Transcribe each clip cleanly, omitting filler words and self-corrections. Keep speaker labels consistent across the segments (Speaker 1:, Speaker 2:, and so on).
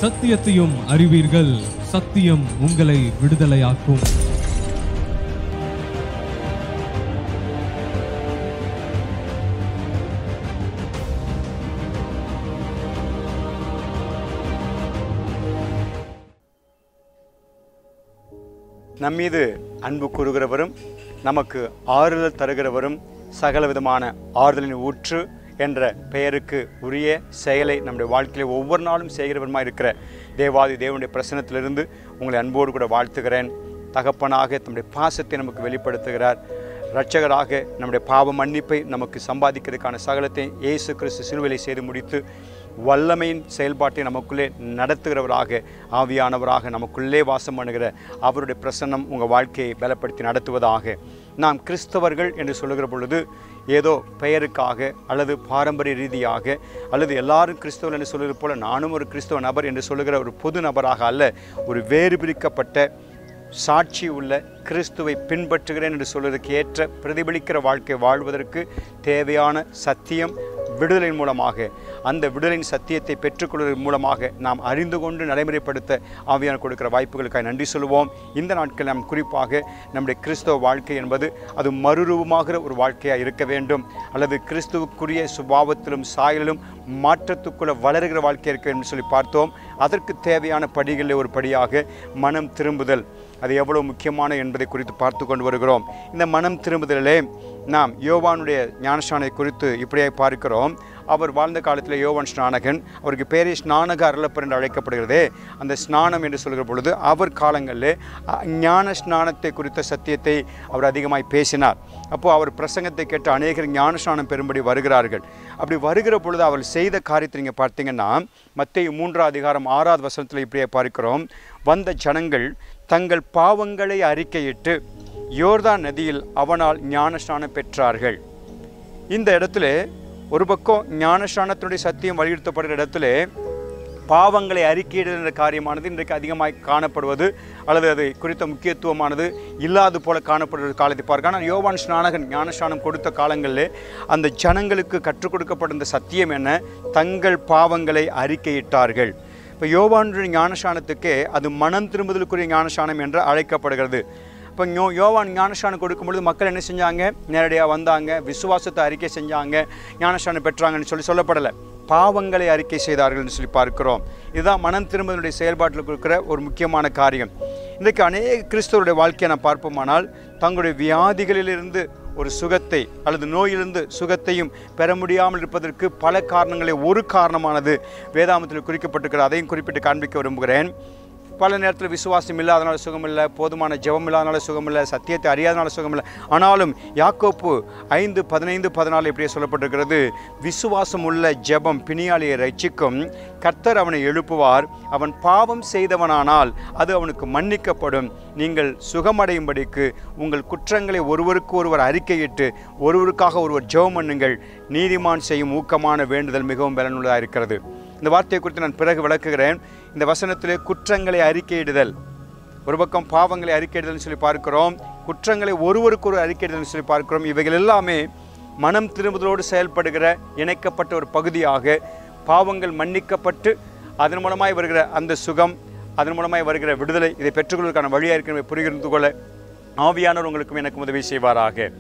Speaker 1: சத்தியத்தையும் அறிவீர்கள், சத்தியம் உங்களை விடுதலையாக்கும்.
Speaker 2: நம்மீது அன்பு கூறுகிறவரும் நமக்கு ஆறுதல் தருகிறவரும் சகலவிதமான ஆறுதலின் ஊற்று என்ற பெயருக்கு உரிய செயலை நம்முடைய வாழ்க்கையில் ஒவ்வொரு நாளும் செய்கிறவருமாக இருக்கிற தேவாதி தேவனுடைய பிரசன்னத்திலிருந்து உங்களை அன்போடு கூட வாழ்த்துகிறேன். தகப்பனாக நம்முடைய பாசத்தை நமக்கு வெளிப்படுத்துகிறார். இரட்சகராக நம்முடைய பாவ மன்னிப்பை நமக்கு சம்பாதிக்கிறதுக்கான சகலத்தை இயேசு கிறிஸ்து சிலுவையிலே செய்து முடித்து வல்லமையின் செயல்பாட்டை நமக்குள்ளே நடத்துகிறவராக, ஆவியானவராக நமக்குள்ளே வாசம் பண்ணுகிற அவருடைய பிரசன்னம் உங்கள் வாழ்க்கையை பலப்படுத்தி நடத்துவதாக. நாம் கிறிஸ்தவர்கள் என்று சொல்லுகிற பொழுது ஏதோ பெயருக்காக அல்லது பாரம்பரிய ரீதியாக அல்லது எல்லாரும் கிறிஸ்தவர் என்று சொல்லுகிற போல நானும் ஒரு கிறிஸ்தவ நபர் என்று சொல்லுகிற ஒரு பொது நபராக அல்ல, ஒரு வேறு பிரிக்கப்பட்ட சாட்சி உள்ள கிறிஸ்துவை பின்பற்றுகிறேன் என்று சொல்வதற்கு ஏற்ற பிரதிபலிக்கிற வாழ்க்கை வாழ்வதற்கு தேவையான சத்தியம் விடுதலின் மூலமாக, அந்த விடுதலின் சத்தியத்தை பெற்றுக்கொள்வதன் மூலமாக நாம் அறிந்து கொண்டு நடைமுறைப்படுத்த ஆவியான கொடுக்கிற வாய்ப்புகளுக்காக நன்றி சொல்லுவோம். இந்த நாட்கள் நாம் குறிப்பாக நம்முடைய கிறிஸ்தவ வாழ்க்கை என்பது அது மறுரூபமாகிற ஒரு வாழ்க்கையாக இருக்க வேண்டும், அல்லது கிறிஸ்துவுக்குரிய சுபாவத்திலும் சாயலிலும் மாற்றத்துக்குள்ள வளருகிற வாழ்க்கை இருக்க வேண்டும் சொல்லி பார்த்தோம். அதற்கு தேவையான படிகளில் ஒரு படியாக மனம் திரும்புதல், அது எவ்வளவு முக்கியமான என்பதை குறித்து பார்த்து கொண்டு வருகிறோம். இந்த மனம் திரும்புதலே நாம் யோவானுடைய ஞானஸ்நானத்தை குறித்து இப்படியே பார்க்கிறோம். அவர் வாழ்ந்த காலத்தில் யோவான் ஸ்நானகன், அவருக்கு பேரே ஸ்நானக அருளப்பர் என்று அழைக்கப்படுகிறதே. அந்த ஸ்நானம் என்று சொல்கிற பொழுது அவர் காலங்களில் ஞான ஸ்நானத்தை குறித்த சத்தியத்தை அவர் அதிகமாய் பேசினார். அப்போது அவர் பிரசங்கத்தை கேட்டு அநேகர் ஞான ஸ்நானம் பெறும்படி வருகிறார்கள். அப்படி வருகிற பொழுது அவர் செய்த காரியத்தை நீங்கள் பார்த்தீங்கன்னா மத்தேயு 3:6 இப்படியே பார்க்கிறோம். வந்த ஜனங்கள் தங்கள் பாவங்களை அறிக்கையிட்டு யோர்தான் நதியில் அவனால் ஞானஸ்நானம் பெற்றார்கள். இந்த இடத்துல ஒரு பக்கம் ஞானஸ்நானத்தினுடைய சத்தியம் வலியுறுத்தப்படுகிற இடத்துல பாவங்களை அறிக்கையிடுகிற காரியமானது இன்றைக்கு அதிகமாக காணப்படுவது அல்லது அது குறித்த முக்கியத்துவமானது இல்லாது போல காணப்படுகிற காலத்தை பார்க்க. ஆனால் யோவான் ஸ்நானகன் ஞானஸ்நானம் கொடுத்த காலங்களில் அந்த ஜனங்களுக்கு கற்றுக் கொடுக்கப்பட்ட சத்தியம் என்ன? தங்கள் பாவங்களை அறிக்கையிட்டார்கள். இப்போ யோவானுடைய ஞானஸ்நானத்துக்கே அது மனம் திரும்புதலுக்குரிய ஞானஸ்நானம் என்று அழைக்கப்படுகிறது. இப்போ யோவான் ஞானஸ்நானம் கொடுக்கும்பொழுது மக்கள் என்ன செஞ்சாங்க? நேரடியாக வந்தாங்க, விசுவாசத்தை அறிக்கை செஞ்சாங்க, ஞானஸ்நானம் பெற்றாங்கன்னு சொல்லப்படலை, பாவங்களை அறிக்கை செய்தார்கள் என்று சொல்லி பார்க்கிறோம். இதுதான் மனம் திரும்புதலுடைய செயல்பாட்டில் இருக்கிற ஒரு முக்கியமான காரியம். இன்றைக்கு அநேக கிறிஸ்தவருடைய வாழ்க்கையை நான் பார்ப்போமானால் தங்களுடைய வியாதிகளிலிருந்து ஒரு சுகத்தை அல்லது நோயிலிருந்து சுகத்தையும் பெற முடியாமல் இருப்பதற்கு பல காரணங்களே ஒரு காரணமானது வேதாமத்தில் குறிக்கப்பட்டிருக்கிறது. அதையும் குறிப்பிட்டு காண்பிக்க விரும்புகிறேன். பல நேரத்தில் விசுவாசம் இல்லாதனால சுகம் இல்லை, போதுமான ஜெபம் இல்லாதனால சுகம் இல்லை, சத்தியத்தை அறியாதனால சுகம் இல்லை. ஆனாலும் யாக்கோப்பு 5:15-14 இப்படியே சொல்லப்பட்டிருக்கிறது, விசுவாசம் உள்ள ஜெபம் பிணியாளியை ரட்சிக்கும், கர்த்தர் அவனை எழுப்புவார், அவன் பாவம் செய்தவனானால் அது அவனுக்கு மன்னிக்கப்படும், நீங்கள் சுகமடையும்படிக்கு உங்கள் குற்றங்களை ஒருவருக்கு ஒருவர் அறிக்கையிட்டு ஒருவருக்காக ஒருவர் ஜெபம் பண்ணுங்கள், நீதிமான் செய்யும் ஊக்கமான வேண்டுதல் மிகவும் பலனுள்ளதாக இருக்கிறது. இந்த வார்த்தையை குறித்து நான் பிறகு விளக்குகிறேன். இந்த வசனத்திலே குற்றங்களை அறிக்கையிடுதல், ஒரு பக்கம் பாவங்களை அறிக்கையிடுதல்னு சொல்லி பார்க்கிறோம், குற்றங்களை ஒருவருக்கு ஒரு அறிக்கையிடுதல்னு சொல்லி பார்க்கிறோம். இவைகள் எல்லாமே மனம் திரும்புதலோடு செயல்படுகிற இணைக்கப்பட்ட ஒரு பகுதியாக பாவங்கள் மன்னிக்கப்பட்டு அதன் மூலமாய் வருகிற அந்த சுகம், அதன் மூலமாய் வருகிற விடுதலை, இதை பெற்றுக்கொள்வதற்கான வழியாக இருக்கிற புரிந்து கொள்ள ஆவியானவர் உங்களுக்கும் எனக்கும் உதவி செய்வாராக.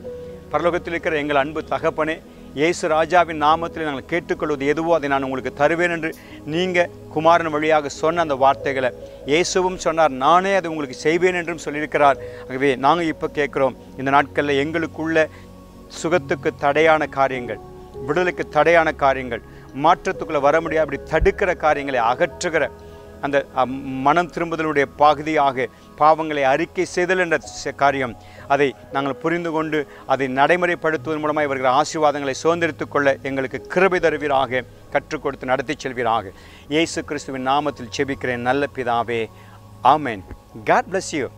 Speaker 2: பரலோகத்தில் இருக்கிற எங்கள் அன்பு தகப்பனே, இயேசு ராஜாவின் நாமத்தில் நாங்கள் கேட்டுக்கொள்வது எதுவோ அதை நான் உங்களுக்கு தருவேன் என்று நீங்கள் குமாரன் வழியாக சொன்ன அந்த வார்த்தைகளை இயேசுவும் சொன்னார், நானே அதை உங்களுக்கு செய்வேன் என்றும் சொல்லியிருக்கிறார். ஆகவே நாங்கள் இப்போ கேட்குறோம், இந்த நாட்களில் எங்களுக்குள்ள சுகத்துக்கு தடையான காரியங்கள், விடுதலைக்கு தடையான காரியங்கள், மாற்றத்துக்குள்ளே வர முடியாது அப்படி தடுக்கிற காரியங்களை அகற்றுகிற அந்த மனம் திரும்புதலுடைய பகுதியாக பாவங்களை அறிக்கை செய்தல் என்ற காரியம், அதை நாங்கள் புரிந்து கொண்டு அதை நடைமுறைப்படுத்துவதன் மூலமாக வருகிற ஆசீர்வாதங்களை சுதந்திரித்துக் கொள்ள எங்களுக்கு கிருபை தருவீராக, கற்றுக் கொடுத்து நடத்தி செல்வீராக. இயேசு கிறிஸ்துவின் நாமத்தில் ஜெபிக்கிறேன் நல்ல பிதாவே, ஆமென். God bless you.